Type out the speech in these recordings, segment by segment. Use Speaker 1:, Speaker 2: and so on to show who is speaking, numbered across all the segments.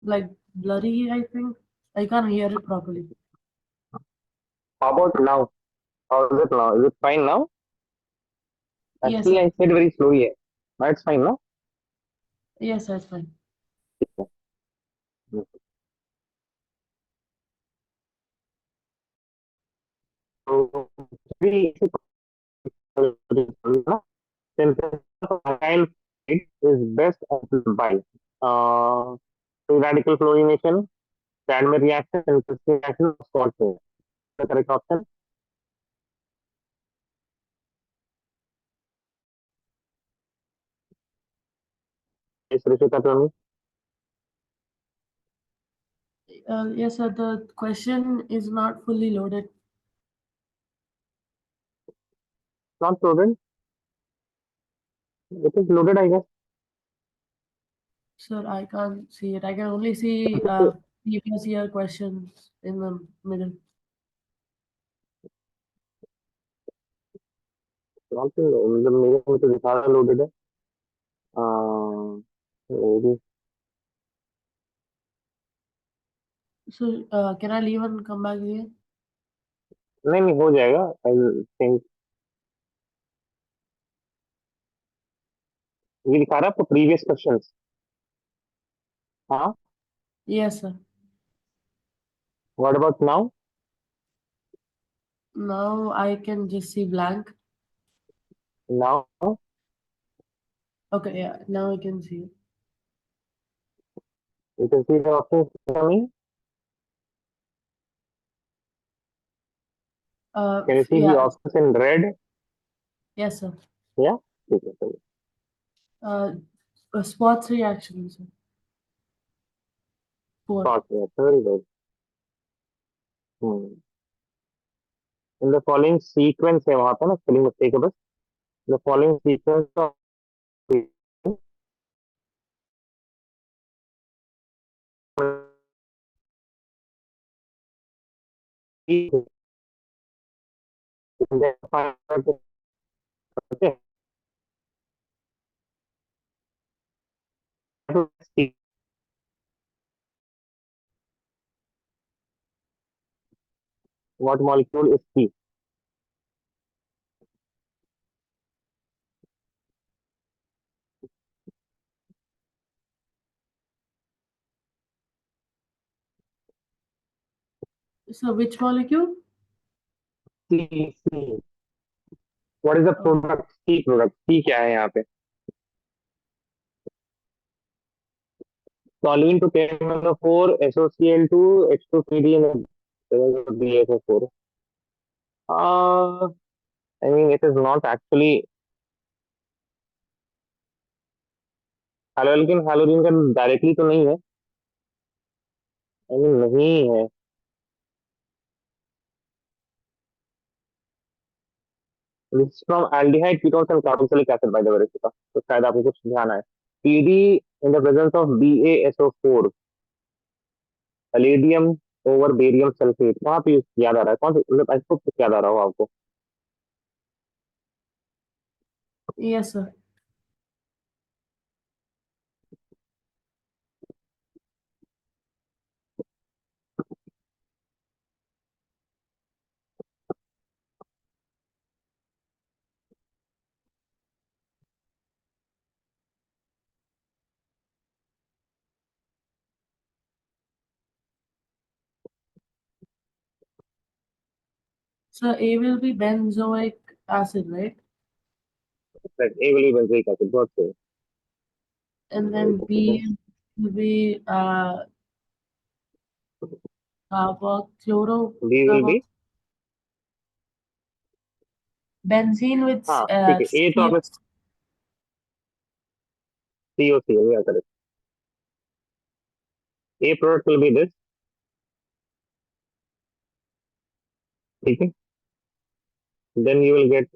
Speaker 1: like blurry, I think. I can't hear it properly.
Speaker 2: How about now? How is it now? Is it fine now?
Speaker 1: Yes,
Speaker 2: Actually,
Speaker 1: sir.
Speaker 2: I said very slowly. Now it's fine, no?
Speaker 1: Yes, that's fine.
Speaker 2: So, we alkyl is best amplified. Free radical fluorination, Cadmium reaction, and crystal reaction, Scotch. The correct option is Rishita Tony.
Speaker 1: Yes, sir. The question is not fully loaded.
Speaker 2: Not loaded. It is loaded, I guess.
Speaker 1: Sir, I can't see it. I can only see previous year questions in the middle.
Speaker 2: Not मतलब मेरे में तो दिखा रहा loaded है maybe
Speaker 1: So, can I leave and come back again?
Speaker 2: नहीं नहीं हो जाएगा आई थिंक ये दिखा रहा है आपको प्रीवियस क्वेश्चंस हाँ
Speaker 1: Yes, sir.
Speaker 2: What about now
Speaker 1: Now I can just see blank.
Speaker 2: Now
Speaker 1: Okay, yeah. Now I can see it.
Speaker 2: You can see the options coming can you see the
Speaker 1: Yeah.
Speaker 2: Options in red
Speaker 1: Yes, sir.
Speaker 2: या ठीक है चलिए
Speaker 1: Uh, sports reactions. Four.
Speaker 2: Start very good in the following sequence है वहां पे ना spelling mistake है बस the following sequence of what molecule is C?
Speaker 1: So which molecule?
Speaker 2: C, C. What is the
Speaker 1: Oh,
Speaker 2: product? C product. C क्या है यहाँ पे? Toluene to KMnO4, SOCl2, H2PD and BSO4. I mean, it is not actually hydrogen hydrogen का directly तो नहीं है I mean नहीं है this from aldehyde ketones and carboxylic acid by the way तो शायद आपको कुछ ध्यान आए PD in the presence of BaSO4 Palladium over barium sulphate कहाँ पे याद आ रहा है कौन सा मतलब इसको याद आ रहा हो आपको
Speaker 1: yes, sir. So A will be benzoic acid, right?
Speaker 2: एवली बेंजोइक एसिड बहुत सही
Speaker 1: And then B will be carboxylo
Speaker 2: B will be
Speaker 1: carbox benzene with
Speaker 2: हाँ ठीक है ए तो आपने
Speaker 1: CO.
Speaker 2: COC या correct a product will be this ठीक है then you will get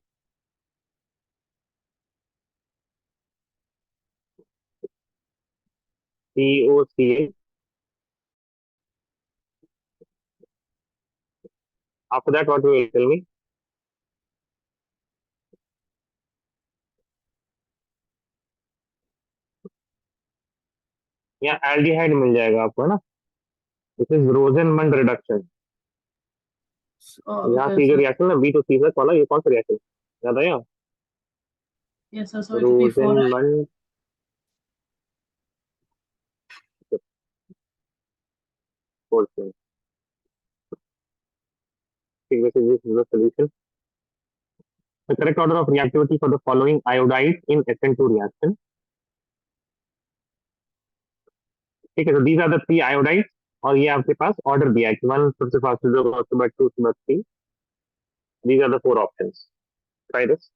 Speaker 2: COCl after that what you will tell me या aldehyde मिल जाएगा आपको, है ना। This is Rosenmund reduction.
Speaker 1: Oh,
Speaker 2: यहाँ
Speaker 1: okay,
Speaker 2: से जो
Speaker 1: sir.
Speaker 2: रिएक्शन है B to C वाला, ये कौन सा रिएक्शन याद आया?
Speaker 1: Yes, sir. So it will be 4i.
Speaker 2: Rosenmund reduction. This is the solution. The correct order of reactivity for the following iodides in SN2 reaction. ठीक है, तो these are the three iodides, और ये आपके पास order दिया है कि one सबसे फास्ट होगा, उसके बाद टू, उसके बाद three. These are the four options. Try this.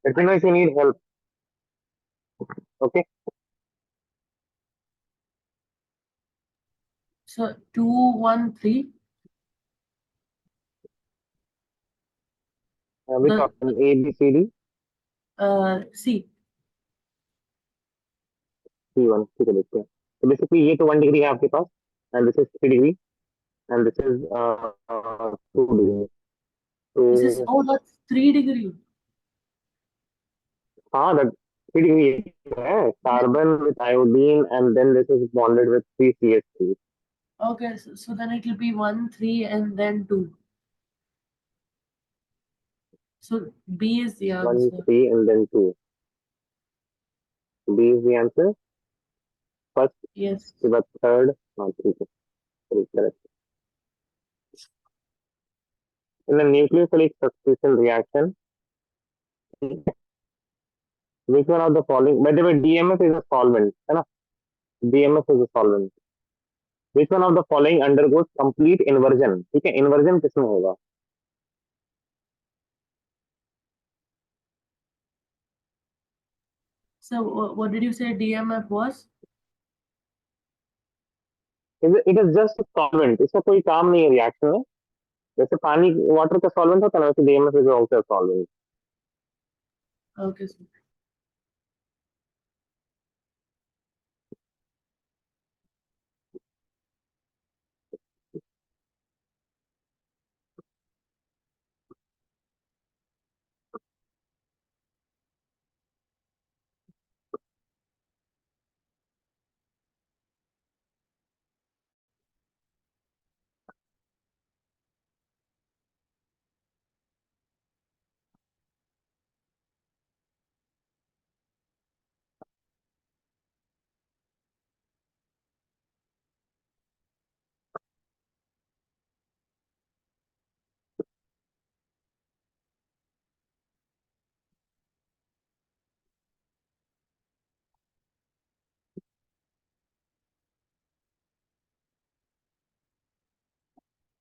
Speaker 2: Let me know if you need help. Okay.
Speaker 1: So 2, 1, 3.
Speaker 2: Which
Speaker 1: The
Speaker 2: option? A, B, C, D?
Speaker 1: C.
Speaker 2: C1, ठीक है, देखते हैं। तो बेसिकली ये तो 1 डिग्री है आपके पास, and this is 3 degree, and this is 2 degree.
Speaker 1: This is,
Speaker 2: तो
Speaker 1: oh, that's 3 degree.
Speaker 2: हाँ, दैट 3 डिग्री है, carbon with iodine, and then this is bonded with 3 CH3।
Speaker 1: Okay, so then it will be 1, 3, and then 2. So B is the
Speaker 2: 1,
Speaker 1: answer.
Speaker 2: 3 and then 2। B is the answer, first
Speaker 1: Yes.
Speaker 2: के बाद third. हाँ ठीक है, correct. In nucleophilic substitution reaction, which one of the following, by the way DMF is a solvent, है ना, DMF is a solvent, which one of the following undergoes complete inversion, ठीक है, inversion किसमें होगा?
Speaker 1: So what did you say DMF was?
Speaker 2: It is just a solvent, इसका कोई काम नहीं है रिएक्शन में। जैसे पानी वाटर का सॉल्वेंट होता है ना, वैसे DMF is also a solvent।
Speaker 1: Okay, so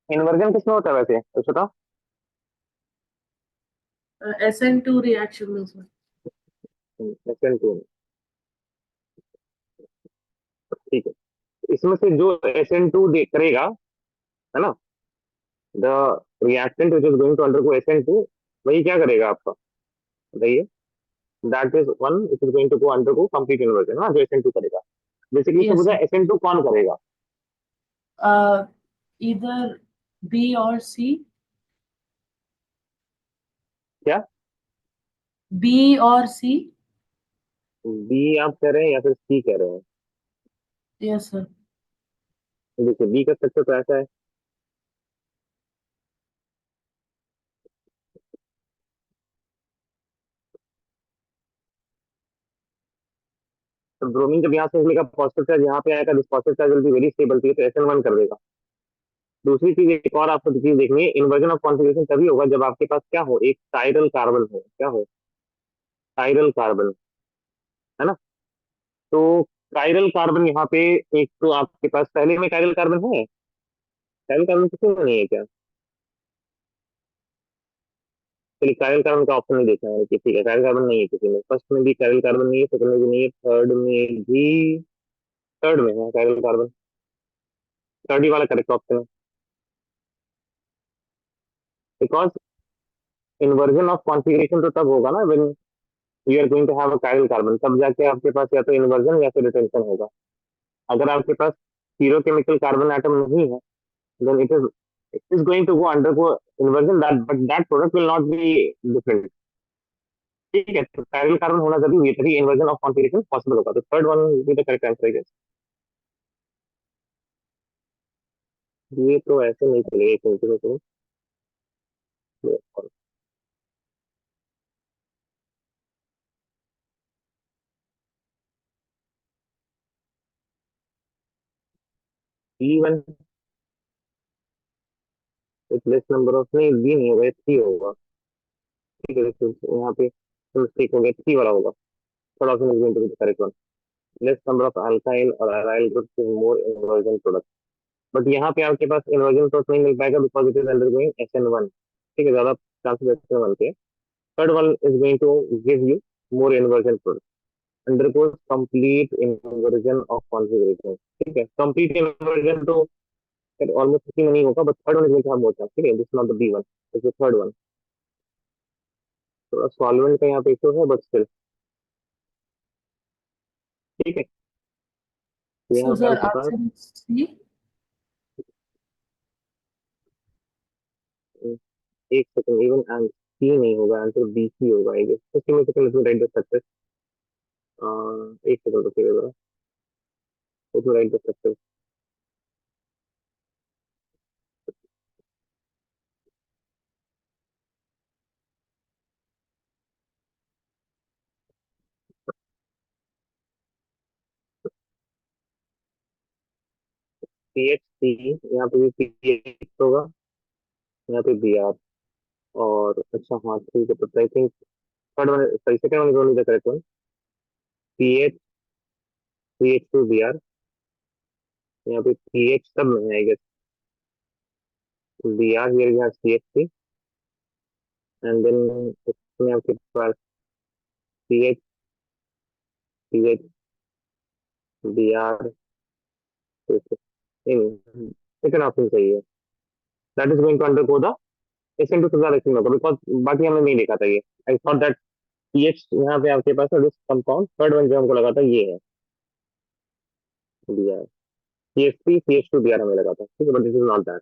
Speaker 2: inversion किसमें होता है वैसे, तो बताओ।
Speaker 1: SN2 reaction में sir.
Speaker 2: SN2, ठीक है, इसमें से जो SN2 करेगा, है ना, the reactant which is going to undergo SN2, वही क्या करेगा आपका, बताइए। That is one which is going to go undergo complete inversion, ना, जो SN2 करेगा। बेसिकली सब
Speaker 1: Yes,
Speaker 2: पूछा
Speaker 1: sir.
Speaker 2: SN2 कौन करेगा,
Speaker 1: Either B or C.
Speaker 2: क्या?
Speaker 1: B or C.
Speaker 2: बी आप कह रहे हैं या फिर सी कह रहे हैं?
Speaker 1: Yes, sir.
Speaker 2: देखिए बी का स्ट्रक्चर तो ऐसा है, तो ब्रोमीन जब यहाँ से निकलेगा पॉजिटिव चार्ज यहाँ पे आएगा, this positive charge will be very stable, तो SN1 कर देगा। दूसरी चीज एक और आपको चीज देखनी है, इन्वर्जन ऑफ कॉन्फ़िगरेशन तभी होगा जब आपके पास क्या हो, एक कायरल कार्बन हो, क्या हो, कायरल कार्बन, है ना। तो कायरल कार्बन यहाँ पे, एक तो आपके पास पहले में कायरल कार्बन है, कायरल कार्बन किसी में नहीं है क्या? चलिए कायरल कार्बन का ऑप्शन नहीं देखना है कि ठीक है, कायरल कार्बन नहीं है किसी में, फर्स्ट में भी कायरल कार्बन नहीं है, सेकंड में भी नहीं है, थर्ड में भी, थर्ड में है कायरल कार्बन, थर्ड ही वाला करेक्ट ऑप्शन है। बिकॉज इन्वर्जन ऑफ कॉन्फ़िगरेशन तो तब होगा ना when you are going to have a chiral carbon, तब जाके आपके पास या तो इन्वर्जन या फिर रिटेंशन होगा। अगर आपके पास जीरो केमिकल कार्बन एटम नहीं है, then it is going to go undergo inversion, that but that product will not be different। ठीक है, तो पैरेलल कार्बन होना जरूरी है, तभी इन्वर्जन ऑफ कॉन्फ़िगरेशन पॉसिबल होगा, तो third one will be the correct answer, I guess. ये तो ऐसे नहीं चलेगा, एक मिनट में करूँ। B one with less number of, नहीं बी नहीं होगा, थ्री होगा। ठीक है, तो यहाँ पे मिस्टेक हो गया, थ्री वाला होगा, third option is going to be the correct one. Less number of alkyl और aryl groups is more inversion product, but यहाँ पे आपके पास इन्वर्जन प्रोडक्ट नहीं मिल पाएगा because it is undergoing SN1। ठीक है, ज्यादा चांसेस SN1 के। Third one is going to give you more inversion product, undergoes complete inversion of configuration। ठीक है, complete inversion तो ऑलमोस्ट किसी में नहीं होगा, but third one is going to have more chance. ठीक है, this not the B one, this is third one. थोड़ा सॉल्वेंट का यहाँ पे इशू है, बट स्टिल ठीक है। तो
Speaker 1: So
Speaker 2: यहाँ पे
Speaker 1: sir,
Speaker 2: आपके पास
Speaker 1: answer is C.
Speaker 2: अ, एक सेकंड, इवन आंसर सी नहीं होगा, आंसर बी सी होगा, आई गेस। तो में सेकंड इसमें राइट द सक्सेस, एक सेकंड रुकिएगा जरा, इसमें राइट द सक्सेस। PHC, यहाँ पे भी PH होगा, यहाँ पे BR, और अच्छा हाँ ठीक है, तो I think third one, sorry second one is only the correct one. CH3H2Br, यहाँ पे पीएच सब में है, I guess. Br here you have CH3, and then इसमें आपके पास CH, CH, Br, नहीं, सेकंड ऑप्शन सही है, that is going to undergo the SN2 से ज्यादा इसमें होगा, बिकॉज बाकी हमने नहीं देखा था ये। आई थॉट दैट पीएच यहाँ पे आपके पास दिस कंपाउंड, थर्ड वन जो हमको लगा था ये है Br, CH3CH2Br हमें लगा था, ठीक है, but this is not that.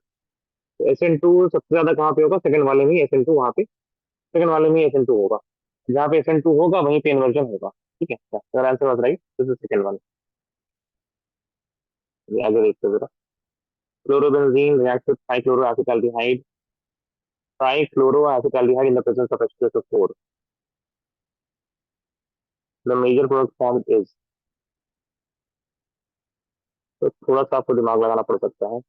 Speaker 2: SN2 सबसे ज्यादा कहाँ पे होगा, सेकंड वाले में ही SN2, वहाँ पे सेकंड वाले में ही SN2 होगा, जहाँ पे SN2 होगा वहीं पे इन्वर्जन होगा। ठीक है, अगर answer was right, this is second one. आगे देखते जरा, chlorobenzene reacts with trichloroacetaldehyde in the presence of H2SO4, the major product formed is, तो थोड़ा सा आपको दिमाग लगाना पड़ सकता है।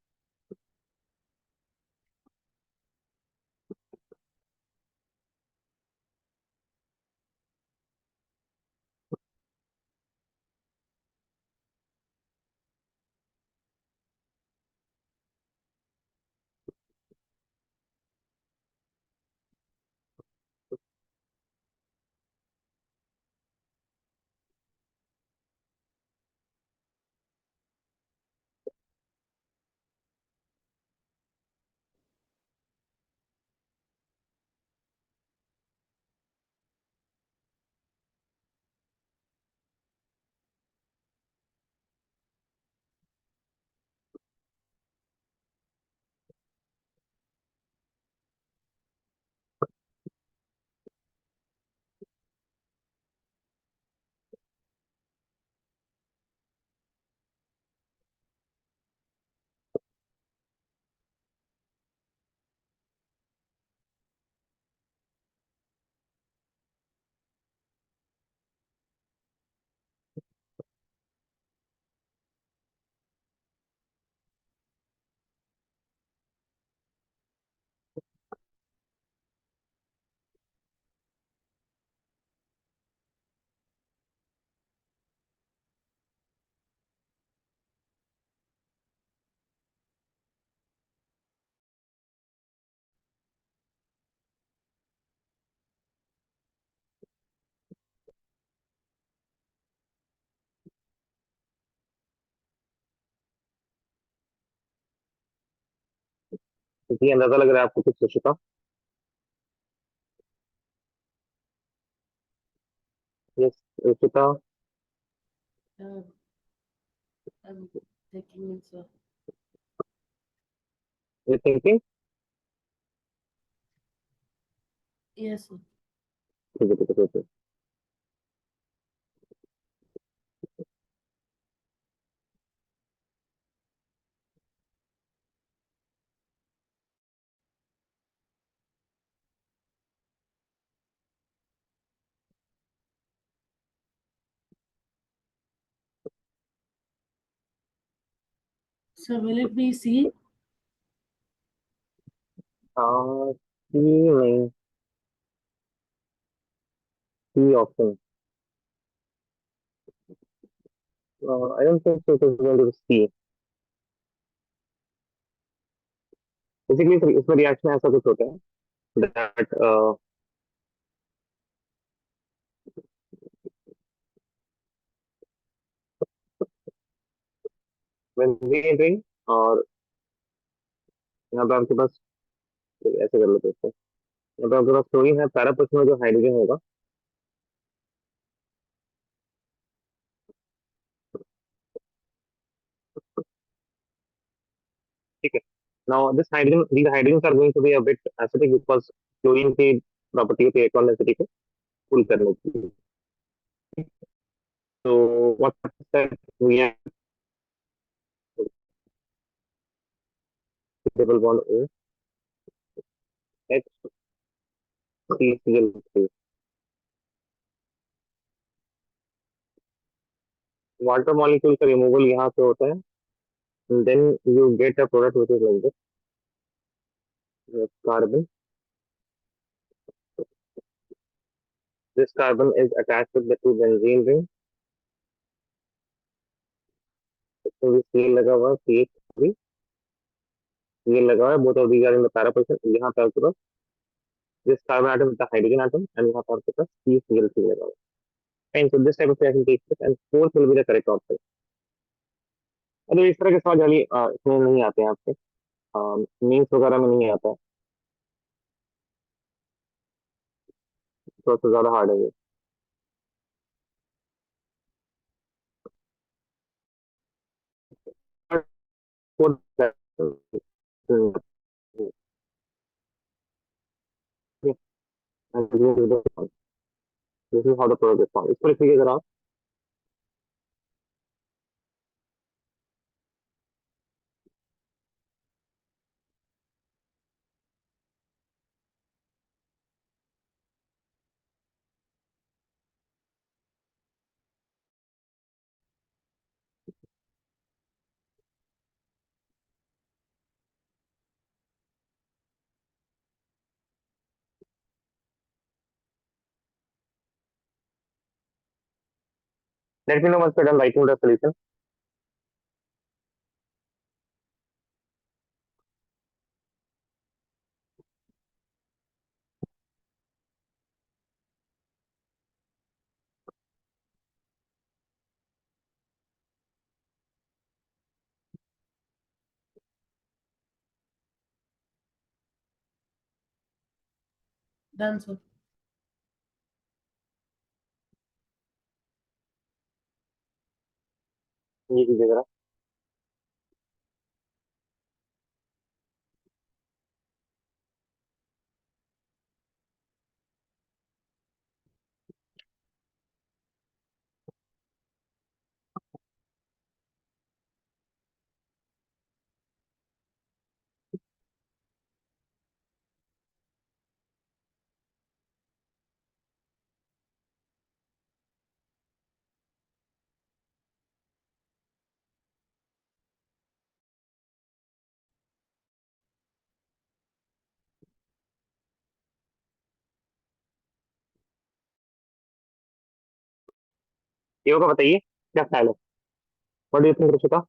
Speaker 2: क्योंकि अंदाजा लग रहा है आपको कुछ Rishita. Yes Rishita.
Speaker 1: Uh, I'm taking it, sir.
Speaker 2: You thinking?
Speaker 1: Yes, sir.
Speaker 2: ठीक है ठीक है ठीक है।
Speaker 1: So will it be C?
Speaker 2: C नहीं, C option. I don't think so it is going to C. Basically इसमें रिएक्शन ऐसा कुछ होता है दैट बेंजीन और यहाँ पे आपके पास, ऐसे कर लेते हैं, यहाँ पे आपके पास क्लोरीन है, पैरा में जो हाइड्रोजन होगा। ठीक है। Now this hydrogen, these hydrogens are going to be a bit acidic because chlorine की प्रॉपर्टी होती है इलेक्ट्रॉन डेंसिटी को पुल करने की। तो what that react double bond O H C C L three. Water molecule का removal यहाँ पे होता है, then you get a product which is like this carbon. This carbon is attached with the two benzene ring. इसमें भी सी लगा हुआ है, सी एच थ्री, सी लगा हुआ है, both of these are in the para position. यहाँ पे आपके पास this carbon atom with the hydrogen atom and यहाँ पर आपके पास CH3 लगा हुआ है। And so this type of reaction takes place and fourth will be the correct option। अरे इस तरह के सवाल जल्दी इसमें नहीं आते हैं आपके, मीन्स वगैरह में नहीं आता है, थोड़ा सा ज्यादा हार्ड है ये। This is how the product is found. इसको लिखिए जरा आप। Late me no once you're done writing the solution।
Speaker 1: Done, sir.
Speaker 2: ये कीजिए जरा। ये होगा, बताइए क्या ख्याल है, what do you think Rishita?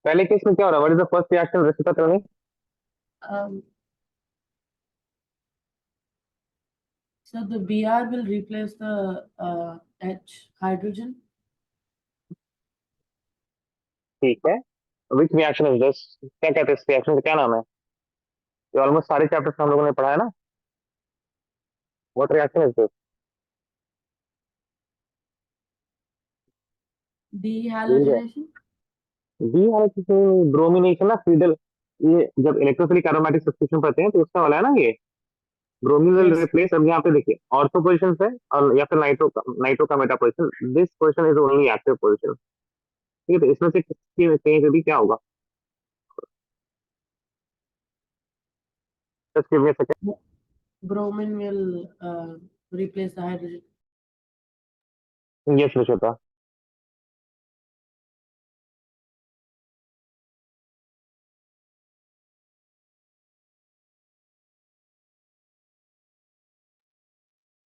Speaker 2: पहले केस में क्या हो रहा है, what is the first reaction Rishita tell me?
Speaker 1: Um, so the Br will replace the H hydrogen.
Speaker 2: ठीक है, विच रिएक्शन इज दिस, क्या कहते हैं इस रिएक्शन का, क्या नाम है? ये ऑलमोस्ट सारे चैप्टर्स हम लोगों ने पढ़ा है ना। What reaction is this?
Speaker 1: Dehalogenation.
Speaker 2: Dehydrogen bromination ना, फ्रीडल, ये जब इलेक्ट्रोफिलिक एरोमेटिक सब्स्टिट्यूशन पढ़ते हैं तो उसका वाला है ना ये। Bromine will
Speaker 1: Yes.
Speaker 2: रिप्लेस, अब यहाँ पे देखिए ऑर्थो पोजीशन है और या फिर नाइट्रो का Meta position, this position is only active position. ठीक है, तो इसमें से किसी कहीं पे भी क्या होगा? Just give me a second.
Speaker 1: Bromine will replace the hydrogen.
Speaker 2: Yes Rishwata.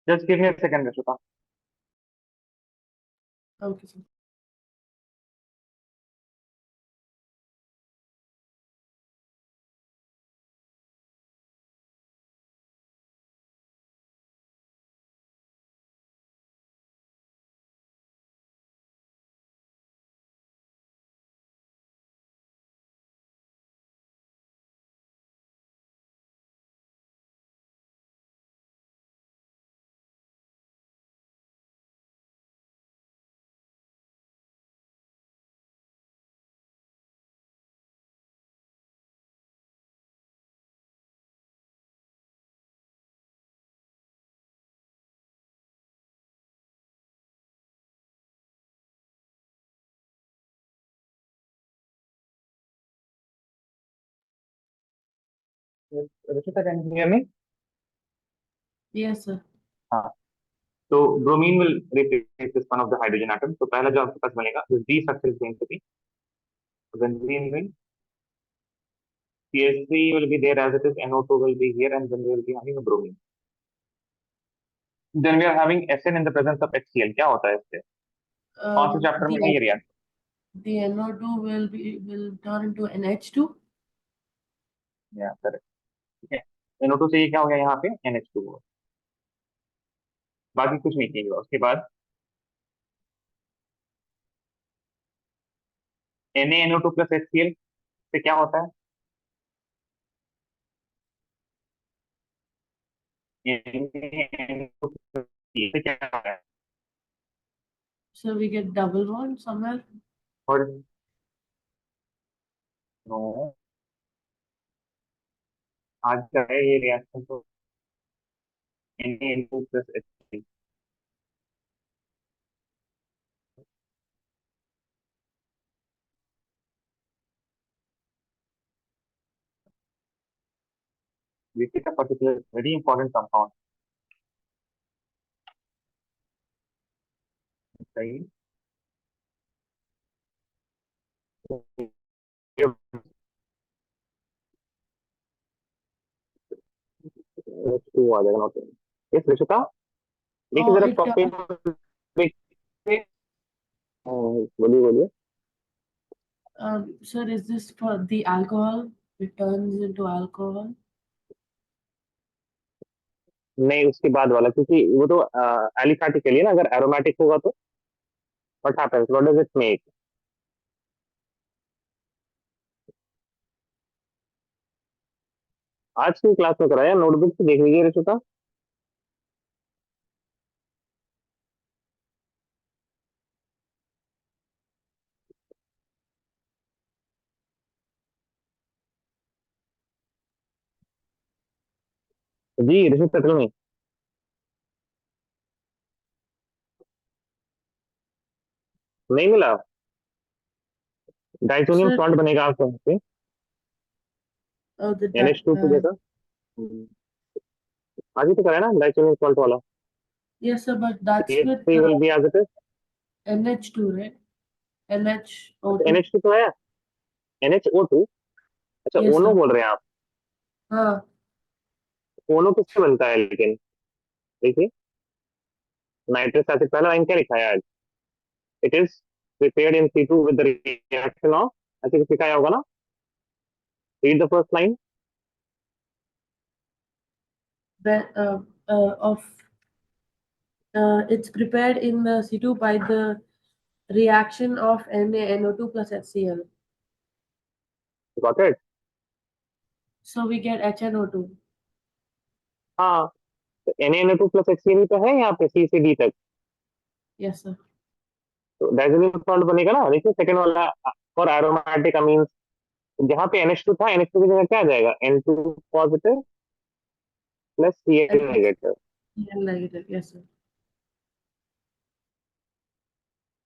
Speaker 2: Just give me a second Rishwata.
Speaker 1: Okay, sir.
Speaker 2: Rishwata can you hear me?
Speaker 1: Yes, sir.
Speaker 2: हाँ, तो bromine will replace this one of the hydrogen atom, तो पहला जो आपके पास बनेगा this D structure is going to be benzene will, CH3 will be there as it is, NO2 will be here, and then we will be having a bromine. Then we are having SN in the presence of HCl. क्या होता है इससे? कौन से chapter में है ये reaction?
Speaker 1: The NO2 will turn into NH2.
Speaker 2: या करेक्ट, ठीक है। NO2 से ये क्या हो गया यहाँ पे NH2 हो, बाकी कुछ नहीं चाहिए। उसके बाद NaNO2 plus HCl से क्या होता है? NaNO2 plus HCl से क्या होता है?
Speaker 1: So we get double bond somewhere.
Speaker 2: और नो, आज का है ये रिएक्शन तो NaNO2 plus HCl। This is a particular very important compound, सही। H2 आ जाएगा नोट। इस रिश्ता देखिए
Speaker 1: Oh,
Speaker 2: जरा
Speaker 1: it
Speaker 2: कॉपी देखिए। बोलिए बोलिए।
Speaker 1: sir, is this for the alcohol? It turns into alcohol.
Speaker 2: नहीं, उसके बाद वाला, क्योंकि वो तो एलिफैटिक के लिए ना, अगर एरोमेटिक होगा तो what happens, what does it make? आज की क्लास में कराया, नोटबुक से देख लीजिए रिश्ता। जी रिश्ता टेल मी। नहीं मिला? डाइसोनियम
Speaker 1: Sir,
Speaker 2: सॉल्ट बनेगा आपको
Speaker 1: the
Speaker 2: NH2 की जगह। आज ही तो कराया ना डाइसोनियम सॉल्ट वाला।
Speaker 1: yes, sir, but that's with
Speaker 2: CH3 will be as it is.
Speaker 1: NH2, right?
Speaker 2: अच्छा
Speaker 1: NHO2.
Speaker 2: NH2 तो है, NHO2। अच्छा
Speaker 1: Yes,
Speaker 2: ओनो
Speaker 1: sir.
Speaker 2: बोल रहे हैं आप?
Speaker 1: हाँ.
Speaker 2: ओनो किससे बनता है लेकिन? देखिए नाइट्रस एसिड, पहला लाइन क्या लिखा है आज? It is prepared in situ with the reaction of, ऐसे कुछ लिखा होगा ना? Read the first line.
Speaker 1: That of it's prepared in the situ by the reaction of NaNO2 plus HCl.
Speaker 2: Got it?
Speaker 1: So we get HNO2.
Speaker 2: हाँ, तो Na2 plus HCl तो है यहाँ पे C से D तक,
Speaker 1: Yes, sir.
Speaker 2: तो diazonium bond बनेगा ना। देखिए सेकंड वाला फॉर एरोमेटिक अमीन्स, जहाँ पे NH2 था, NH2 की जगह क्या आ जाएगा, N2 positive plus Cl
Speaker 1: And
Speaker 2: negative.
Speaker 1: HCl negative. Yes, sir.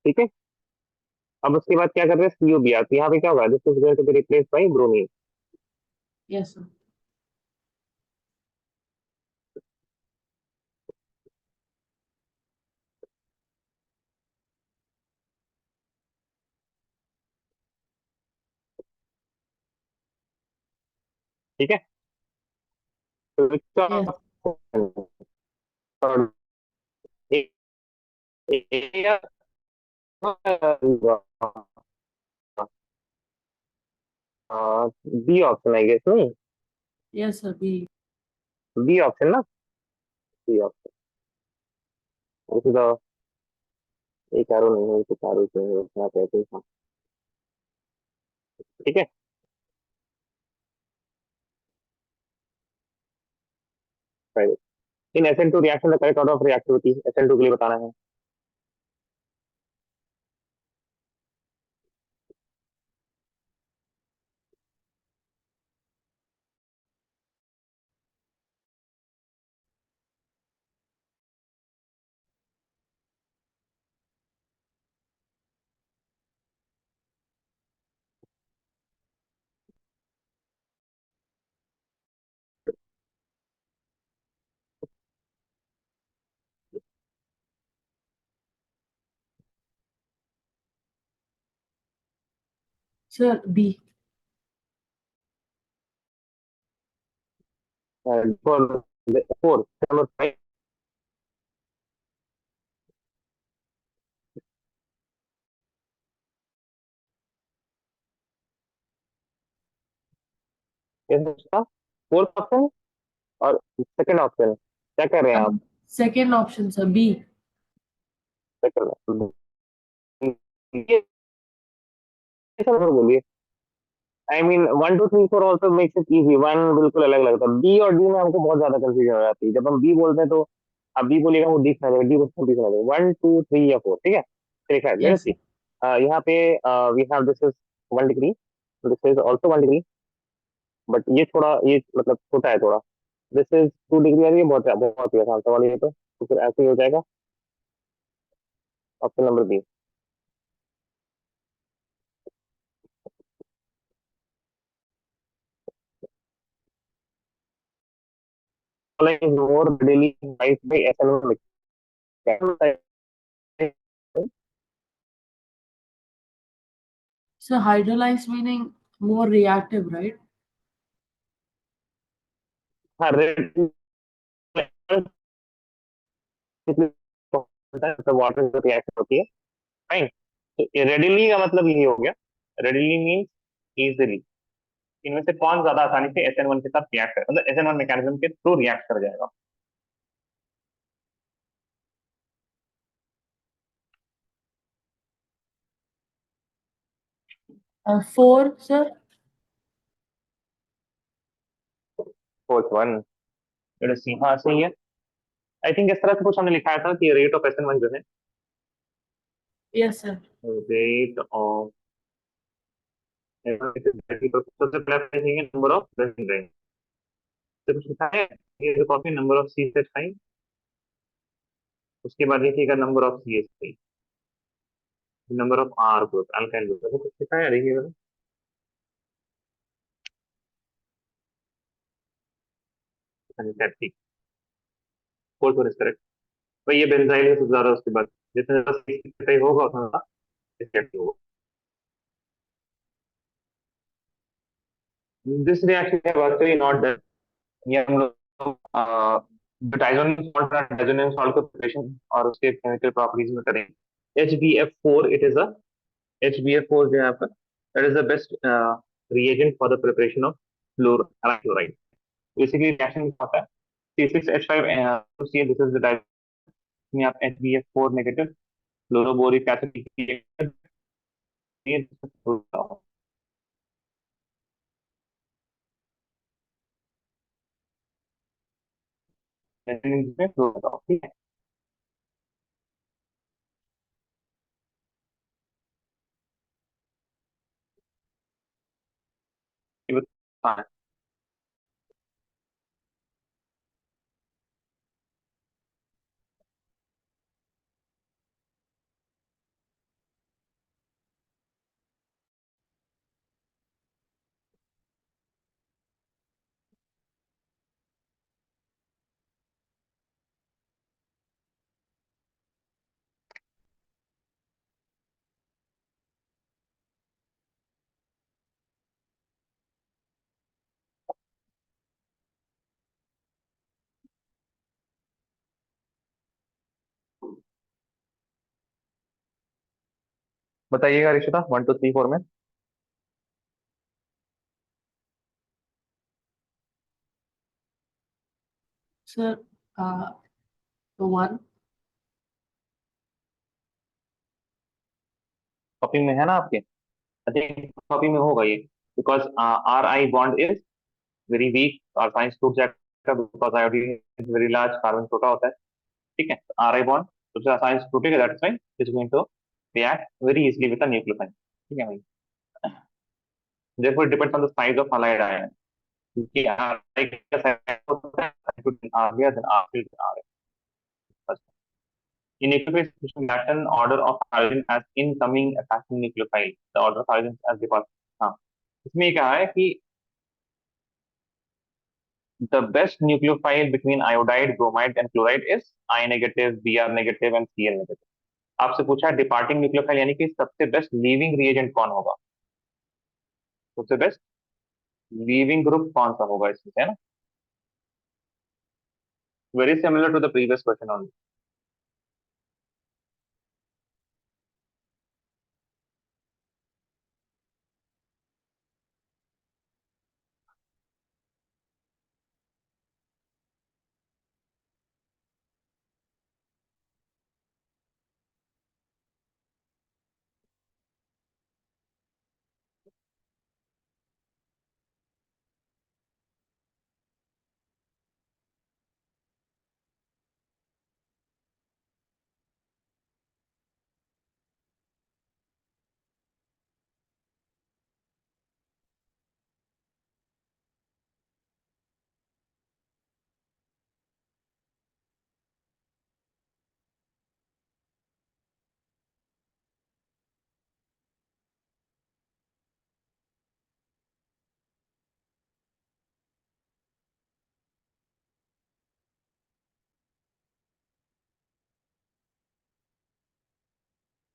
Speaker 2: ठीक है, अब उसके बाद क्या कर रहे हैं, CuBr, तो यहाँ पे क्या होगा, this is going to be replaced by bromine.
Speaker 1: Yes, sir.
Speaker 2: ठीक है, तो
Speaker 1: Yes.
Speaker 2: B option I guess, नहीं,
Speaker 1: Yes, sir. B.
Speaker 2: B option ना, बी ऑप्शन, दिस इज एक एरो नहीं है, कुछ एरो से है यहाँ पे, ऐसे ही था। ठीक है, इन SN2 reaction the correct order of reactivity SN2 के लिए बताना है।
Speaker 1: Sir, B.
Speaker 2: For four number 5, fourth option और सेकंड ऑप्शन क्या कर रहे हैं आप,
Speaker 1: Second option, sir. B.
Speaker 2: Second, ये सब बोलिए। I mean 1 2 3 4 also makes it easy, one बिल्कुल अलग लगता है, बी और डी में हमको बहुत ज्यादा कंफ्यूजन हो जाती है। जब हम बी बोलते हैं तो आप बी बोलिएगा वो डी सुना देगा, डी को डी सुना देगा, 1 2 3 या 4, ठीक है। ठीक है, लेट्स
Speaker 1: Yes,
Speaker 2: सी,
Speaker 1: sir.
Speaker 2: यहाँ पे we have this is 1 degree, this is also 1 degree, but ये थोड़ा, ये मतलब छोटा है थोड़ा, दिस इज 2 डिग्री, और ये बहुत बहुत ही आसान सवाल है ये तो फिर ऐसे ही हो जाएगा, option number B. is more readily biased by SN1 mechanics.
Speaker 1: So hydrolyzed meaning more reactive, right?
Speaker 2: हाँ, रेड वाटर रिएक्शन होती है, फाइन। तो रेडिली का मतलब यही हो गया, रेडिली मीन्स इजिली, इनमें से कौन ज्यादा आसानी से SN1 के साथ रिएक्ट कर, मतलब SN1 मैकेनिज्म के थ्रू रिएक्ट कर जाएगा।
Speaker 1: 4, sir.
Speaker 2: फोर्थ वन, सी, हाँ सही है। आई थिंक इस तरह से कुछ हमने लिखाया था कि रेट ऑफ SN1 जो है,
Speaker 1: Yes, sir.
Speaker 2: रेट ऑफ सबसे पहले नंबर ऑफ रेंज से कुछ लिखा है, ये copy number of C set fine, उसके बाद देखिएगा number of CH3, number of R group alkyl group, कुछ लिखा है देखिएगा। ठीक, फोर्थ वन इज करेक्ट। भाई ये बेंजाइल है सबसे ज्यादा, उसके बाद जितना ज्यादा CH3 होगा उतना ज्यादा रिएक्टिव होगा। दिस रिएक्शन है एक्चुअली नॉट डन, ये हम लोग डाइजोनियम सॉल्ट और डाइजोनियम सॉल्ट का प्रिपरेशन और उसके केमिकल प्रॉपर्टीज में करेंगे। HbF4, it is a HbF4 जो है आपका, that is the best reagent for the preparation of fluoride. Basically reaction क्या होता है, C6H5 this is the में आप HbF4 नेगेटिव फ्लोरोबोरिक एसिड में फ्लो बताओ, ठीक है। ये बताओ। बताइएगा रिश्ता 1 2 3 4 में।
Speaker 1: Sir, uh, one.
Speaker 2: कॉपी में है ना आपके? आई थिंक कॉपी में होगा ये, because R I bond is very weak और साइंस टूट जाएगा, because iodine is very large, carbon छोटा होता है, ठीक है। आर आई बॉन्ड तो साइंस टूटेगा, that's why it is going to react very easily with the nucleophile, ठीक है भाई। therefore it depends on the size of halide ion, क्योंकि आर आई का साइज होता है आर गया देन आर फिर आर है। In nucleophile that an order of hydrogen as incoming attaching nucleophile, the order of hydrogen as departing, हाँ इसमें क्या है कि the best nucleophile between iodide, bromide and chloride is I negative, Br negative and Cl negative। आपसे पूछा है departing nucleophile यानी कि सबसे बेस्ट लीविंग रिएजेंट कौन होगा, सबसे बेस्ट लीविंग ग्रुप कौन सा होगा इसमें, है ना। Very similar to the previous question on.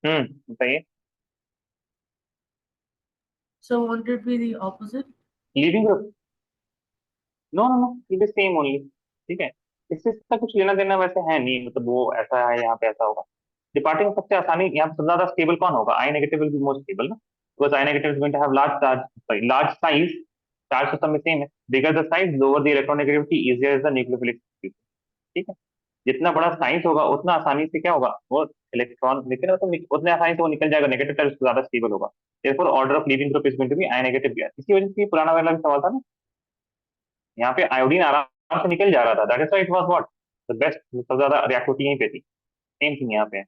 Speaker 2: बताइए।
Speaker 1: So won't it be the opposite?
Speaker 2: Leaving group, no no no, it is same only, ठीक है। इससे इसका कुछ लेना देना वैसे है नहीं, मतलब वो ऐसा है यहाँ पे ऐसा होगा। डिपार्टिंग सबसे आसानी यहाँ पे सबसे ज्यादा स्टेबल कौन होगा, I negative will be most stable ना, because I negative is going to have large charge, sorry large size, charge तो सब में सेम है, bigger the size lower the electronegativity easier is the nucleophilic, ठीक है। जितना बड़ा साइज होगा उतना आसानी से क्या होगा वो इलेक्ट्रॉन, लेकिन तो उतने आसानी से वो निकल जाएगा, नेगेटिव चार्ज ज्यादा स्टेबल होगा। therefore order of leaving group is going to be I negative gas. इसी वजह से ये पुराना वाला भी सवाल था ना, यहाँ पे आयोडीन आराम से निकल जा रहा था, that is why it was what the best, सबसे ज्यादा रिएक्टिविटी यहीं पे थी। सेम थिंग यहाँ पे है,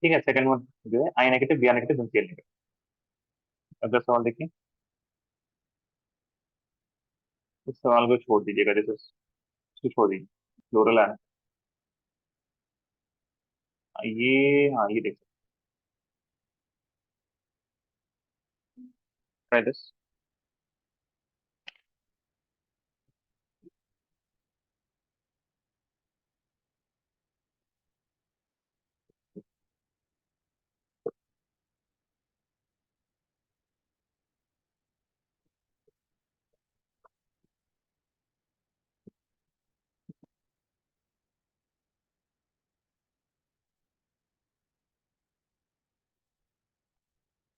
Speaker 2: ठीक है। सेकंड वन जो है आई नेगेटिव, बी नेगेटिव, सी नेगेटिव। अगला सवाल देखिए, इस सवाल को छोड़ दीजिएगा, जैसे इसको छोड़ दीजिए, फ्लोरल है ये, हाँ ये देखिए, ट्राई दिस।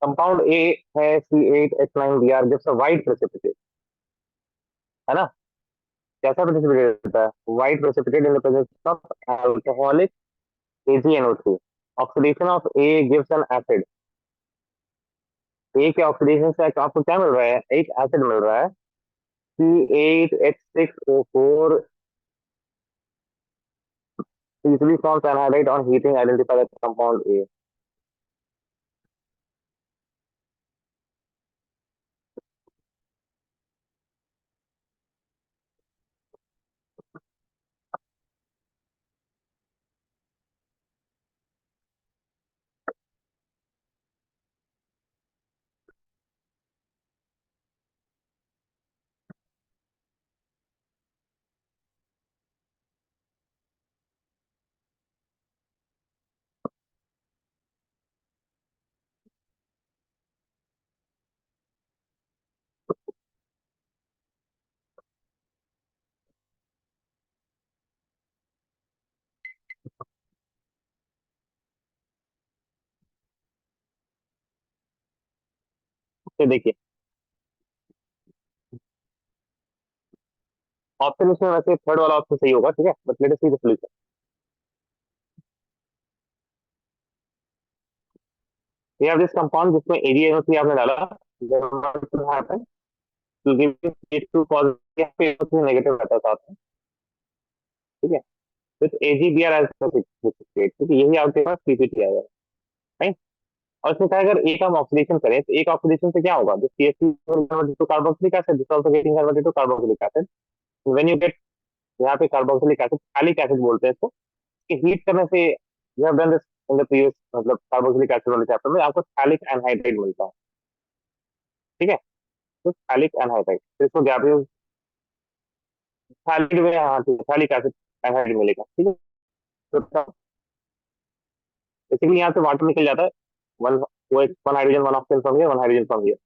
Speaker 2: कंपाउंड ए है C8H9Br gives a white precipitate, है ना। कैसा प्रेसिपिटेट होता है, white precipitate in the presence of alcoholic AgNO3. Oxidation of A gives an acid. A के ऑक्सीडेशन से आपको क्या मिल रहा है, एक एसिड मिल रहा है, C8H6O4 easily forms anhydride on heating, identify the compound A। तो देखिए, ऑप्शन इसमें वैसे थर्ड वाला ऑप्शन सही होगा, ठीक है, but let us see the solution. We have this compound जिसमें AgNO3 आपने डाला, then what will happen, to give you H2 positive, NO3 negative रहता है साथ में, ठीक है, विथ AgBr एज स्टेट, ठीक है, यही आपके पास पीपीटी आएगा, राइट। और इसमें क्या है, अगर एक हम ऑक्सीडेशन करें तो एक ऑक्सीडेशन से क्या होगा, जो CH2 converted to carboxylic acid, this also getting converted to carboxylic acid, when you get यहाँ पे कार्बोक्सिलिक एसिड, फैलिक एसिड बोलते हैं इसको, कि हीट करने से, you have done this in the previous, मतलब कार्बोक्सिलिक एसिड वाले चैप्टर में आपको फैलिक एनहाइड्राइड मिलता है, ठीक है, तो फैलिक एनहाइड्राइड, तो इसको क्या भी फैलिक में, हाँ ठीक है, फैलिक एसिड एनहाइड्राइड मिलेगा, ठीक है। तो बेसिकली यहाँ से वाटर निकल जाता है, वन, वो एक one hydrogen, one oxygen from here, one hydrogen from here.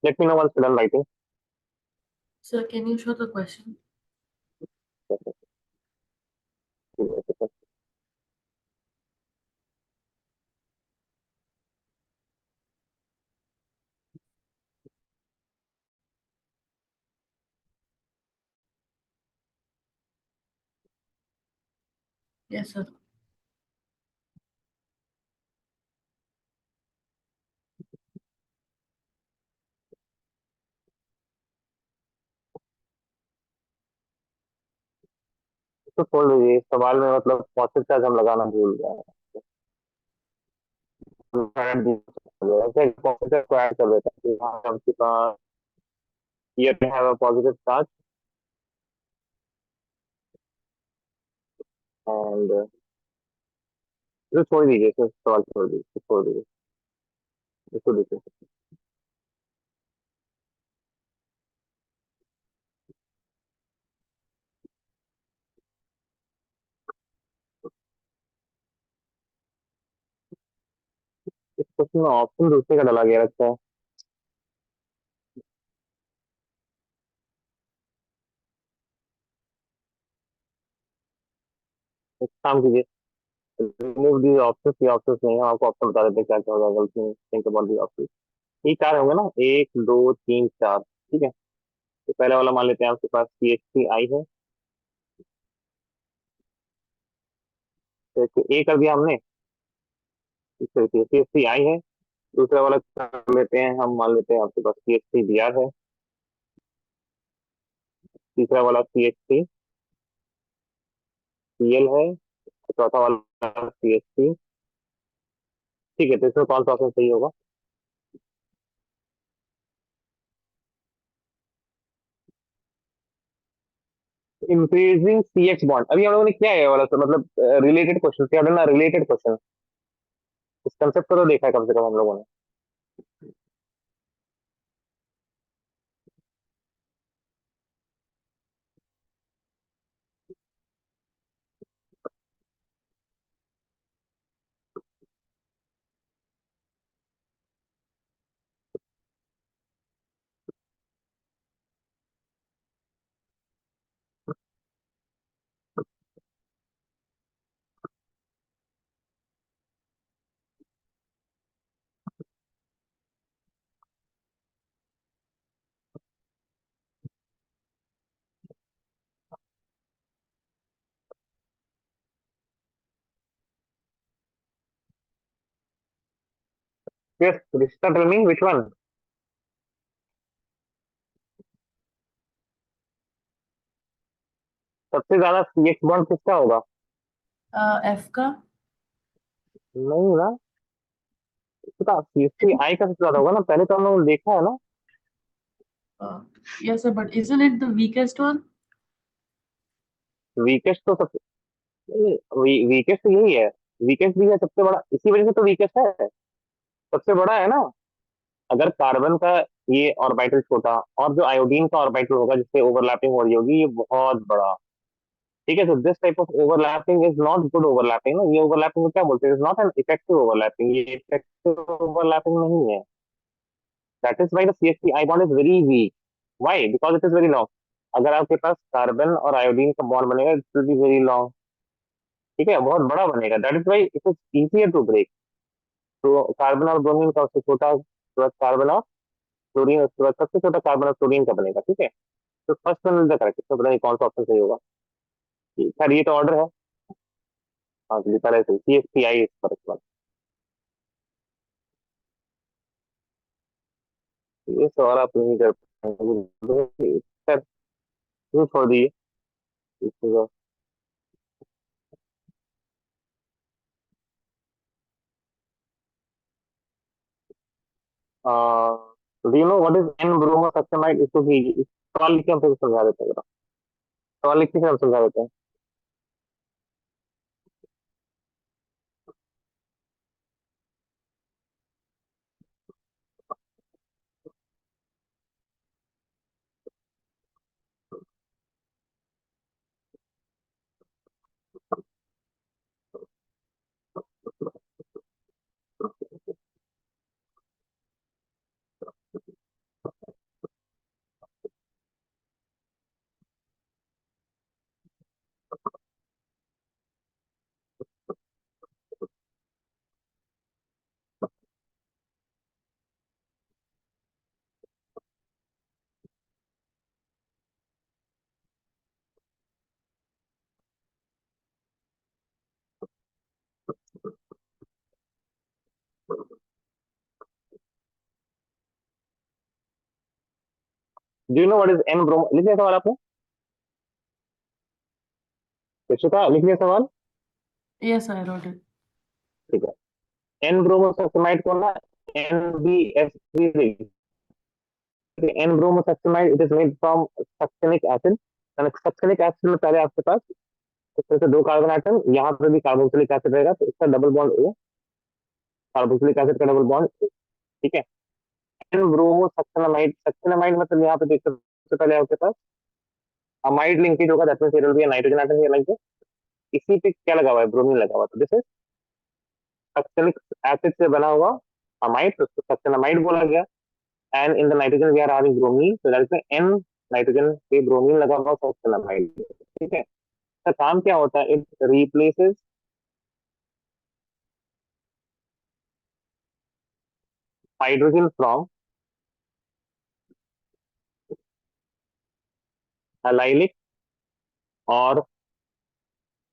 Speaker 2: Let me know once done writing.
Speaker 1: Sir, can you show the question? Yes, sir.
Speaker 2: तो छोड़ दीजिए, इस सवाल में मतलब पॉजिटिव चार्ज हम लगाना भूल गए, पॉजिटिव को ऐड कर देता है, यहाँ आपके पास here we have a positive charge and इसे छोड़ दीजिए, इसे सवाल छोड़ दीजिए, इसे छोड़ दीजिए, इसको देखिए। इस क्वेश्चन में ऑप्शन दूसरे का डाला गया लगता है। एक काम कीजिए, रिमूव दी ऑप्शन, ये ऑप्शन नहीं है, आपको ऑप्शन बता देते हैं क्या क्या होगा, गलती थिंक अबाउट दी ऑप्शन। ये चार होंगे ना, एक दो तीन चार, ठीक है। तो पहले वाला मान लेते हैं, आपके पास CH3 आई है, तो इसको ए कर दिया हमने, इस तरीके से CH3 आई है। दूसरा वाला कर लेते हैं हम, मान लेते हैं आपके पास CH3Br है। तीसरा वाला CH3Cl है। चौथा वाला CH3, ठीक है, तो इसमें कौन सा ऑप्शन सही होगा। इंक्रीजिंग CH बॉन्ड, अभी हम लोगों ने क्या है ये वाला, तो मतलब रिलेटेड क्वेश्चन क्या ना, रिलेटेड क्वेश्चन, इस कंसेप्ट को तो देखा है कम से कम हम लोगों ने। Yes, Rishta, tell me which one? सबसे ज्यादा CH बॉन्ड किसका होगा?
Speaker 1: एफ का।
Speaker 2: नहीं ना, इसका CH3 I का सबसे ज्यादा होगा ना, पहले तो हम लोगों ने देखा है ना।
Speaker 1: Yes, sir, but isn't it the weakest one?
Speaker 2: Weakest तो सबसे, वीकेस्ट तो यही है, वीकेस्ट भी है सबसे बड़ा, इसी वजह से तो वीकेस्ट है, सबसे बड़ा है ना। अगर कार्बन का ये ऑर्बिटल छोटा, और जो आयोडीन का ऑर्बिटल होगा जिससे ओवरलैपिंग हो रही होगी, ये बहुत बड़ा। ठीक है, तो this type of overlapping is not good overlapping ना, ये ओवरलैपिंग को क्या बोलते हैं, is not an effective overlapping, ये इफेक्टिव ओवरलैपिंग नहीं है। That is why the CH3 I bond is very week. Why? Because it is very long. अगर आपके पास कार्बन और आयोडीन का बॉन्ड बनेगा, it will be very long. ठीक है, बहुत बड़ा बनेगा, that is why it is easier to break. तो कार्बन और ब्रोमीन का उससे छोटा, उसके बाद कार्बन और क्लोरीन, उसके बाद सबसे छोटा कार्बन और क्लोरीन का बनेगा। ठीक है, तो first one is the correct, इसमें पता नहीं कौन सा ऑप्शन सही होगा। खैर ये तो ऑर्डर है। हाँ, तो लिखा रहे CH3I इज करेक्ट वन। ये सवाल आप नहीं कर पाएंगे। खैर, ये छोड़ दीजिए इसको। Do you know what is N bromosuccinide? इसको भी सवाल लिख के हम फिर समझा देते हैं। सवाल लिख के फिर हम समझा देते हैं। Do you know what is N bromo, लिख लिया सवाल आपने? शिक्षिता, लिख लिया सवाल?
Speaker 1: Yes, I wrote it.
Speaker 2: ठीक है। एन ब्रोमोसक्सेनाइड को ना NBS3, N bromosuccinide it is made from succinic acid. Succinic acid में पहले आपके पास इस तरह से दो कार्बन आइटम, यहाँ पे भी कार्बोक्सिलिक एसिड रहेगा, तो इसका डबल बॉन्ड ए, कार्बोक्सिलिक एसिड का डबल बॉन्ड। ठीक है, एन ब्रोमो सक्सेनामाइड, सक्सेनामाइड मतलब यहाँ पे देखते सबसे पहले आपके पास अमाइड लिंकेज होगा, that means there will be a nitrogen atom here like this. इसी पे क्या लगा हुआ है, ब्रोमीन लगा हुआ है, तो दिस इज सक्सेनिक एसिड से बना हुआ अमाइड, तो उसको सक्सेनामाइड बोला गया। And in the nitrogen we are having bromine, so that is N, nitrogen पे ब्रोमीन लगा हुआ सक्सेनामाइड। ठीक है, इसका काम क्या होता है, it replaces hydrogen from allylic और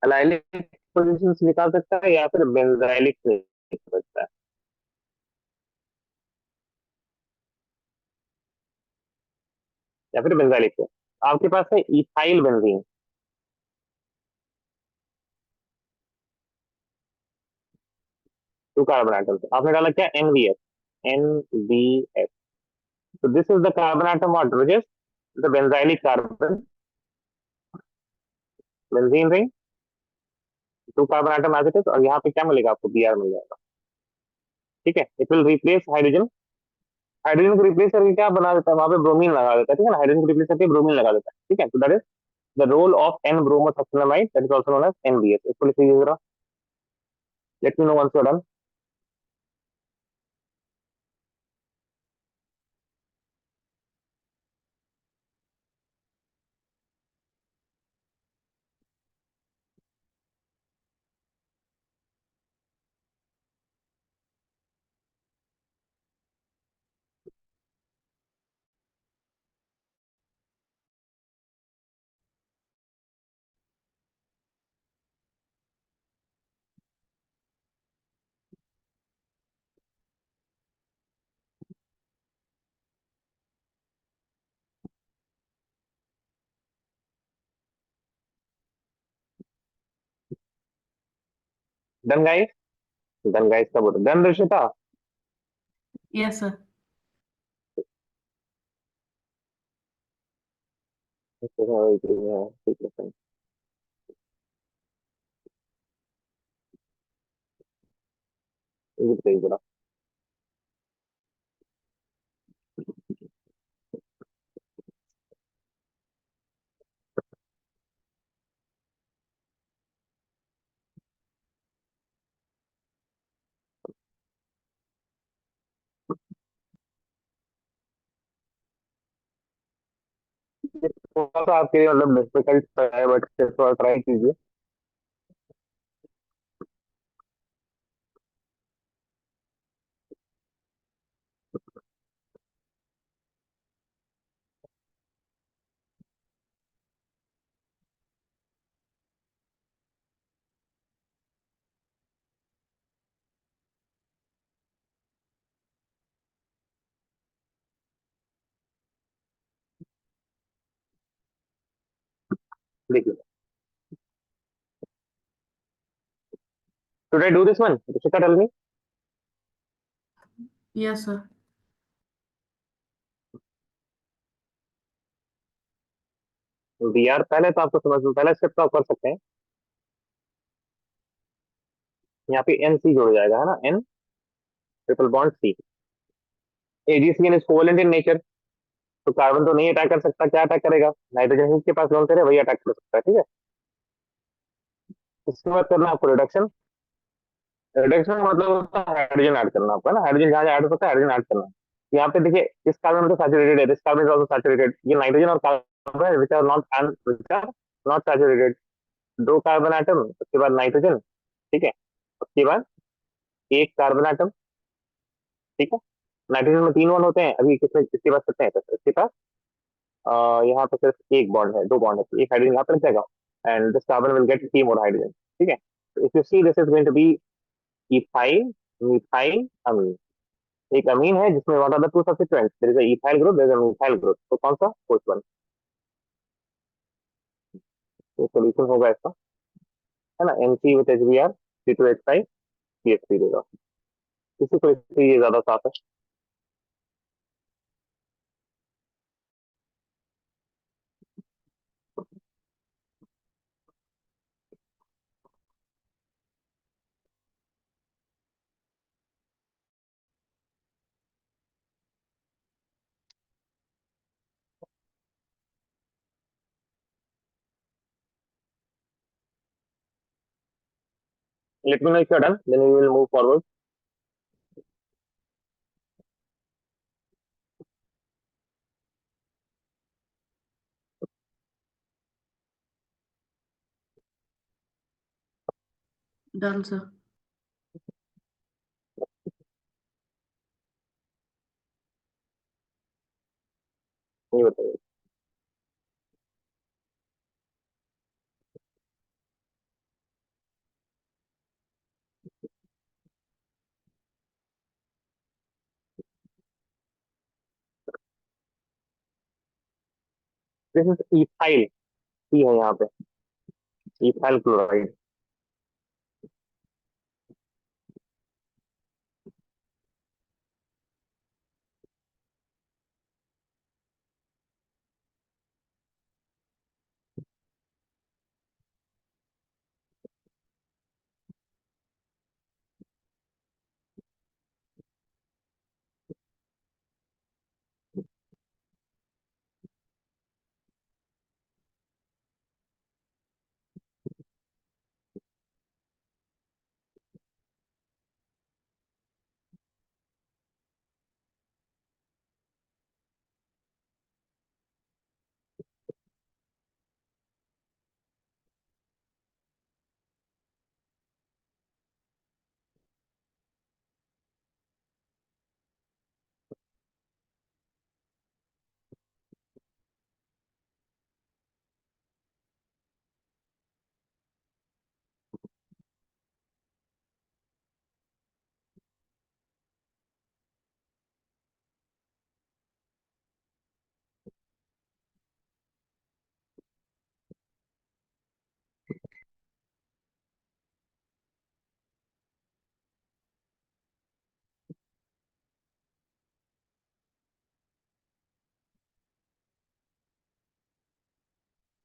Speaker 2: अलाइलिक पोजीशन से निकाल सकता है, या फिर बेंजाइलिक से निकाल सकता है, या फिर बेंजाइलिक से। आपके पास है ethyl benzene, two carbon atom, आपने डाला क्या, NBS, NBS। तो this is the carbon atom what which is the benzylic carbon, benzene ring, two carbon atom as it is, और यहाँ पे क्या मिलेगा आपको, Br मिल जाएगा। ठीक है, it will replace hydrogen, hydrogen को रिप्लेस करके क्या बना देता है, वहां पे ब्रोमीन लगा देता है। ठीक है ना, हाइड्रोजन को रिप्लेस करके ब्रोमीन लगा देता है। ठीक है, तो that is the role of N bromosuccinamide, that is also known as NBS। इसको लिख लीजिए जरा, let me know once you are done. Done guys. Done guys का बोल डन दर्शिता।
Speaker 1: Yes, sir.
Speaker 2: ठीक है। ये बताइए जरा। थोड़ा सा आपके लिए मतलब डिफिकल्ट है बट थोड़ा ट्राई कीजिए। देखिए, should I do this one? Rishika, tell me.
Speaker 1: Yes, sir.
Speaker 2: B R पहले तो आपको समझ लो, पहला स्टेप तो आप कर सकते हैं। यहाँ पे एन सी जुड़ जाएगा, है ना, N triple bond C. AgCN is covalent in nature, तो कार्बन तो नहीं अटैक कर सकता, क्या अटैक करेगा? नाइट्रोजन के पास लोन करे वही अटैक कर सकता है, ठीक है। इसके बाद करना आपको रिडक्शन। रिडक्शन का मतलब होता है हाइड्रोजन ऐड करना आपका, ना हाइड्रोजन जहाँ ऐड होता है हाइड्रोजन ऐड करना। यहाँ पे देखिए, इस कार्बन में तो सैचुरेटेड है, this carbon is also saturated. ये नाइट्रोजन और carbon which are not and which are not saturated. दो कार्बन एटम, उसके बाद नाइट्रोजन, ठीक है। उसके बाद एक कार्बन एटम, ठीक है। नाइट्रोजन में तीन बॉन्ड होते हैं, अभी किसमें किसके पास कितने हैं? तो इसके पास यहाँ पे सिर्फ एक बॉन्ड है, दो बॉन्ड है, तो एक हाइड्रोजन यहाँ पे लग जाएगा। And this carbon will get three more hydrogen, ठीक है। तो if you see this is going to be ethyl methyl amine. एक अमीन है जिसमें what are the two substituents, there is a ethyl group, there is a methyl group, तो कौन सा? Fourth one. तो सॉल्यूशन होगा इसका, है ना, NC with HBR C2H5 CH3 देगा। किसी को इससे ये ज्यादा साफ है। Let me know if you are done, then we will move forward.
Speaker 1: Done, sir.
Speaker 2: ये बताइए। दिस इज इथाइल, सी है यहाँ पे, इथाइल क्लोराइड।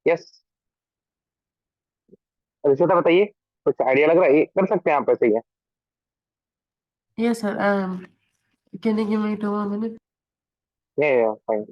Speaker 2: यस। रिश्वता बताइए, कुछ आइडिया लग रहा है? ये कर सकते हैं आप ऐसे ही है?
Speaker 1: Yes, sir. Can you give me 2 more minutes?
Speaker 2: या फाइन।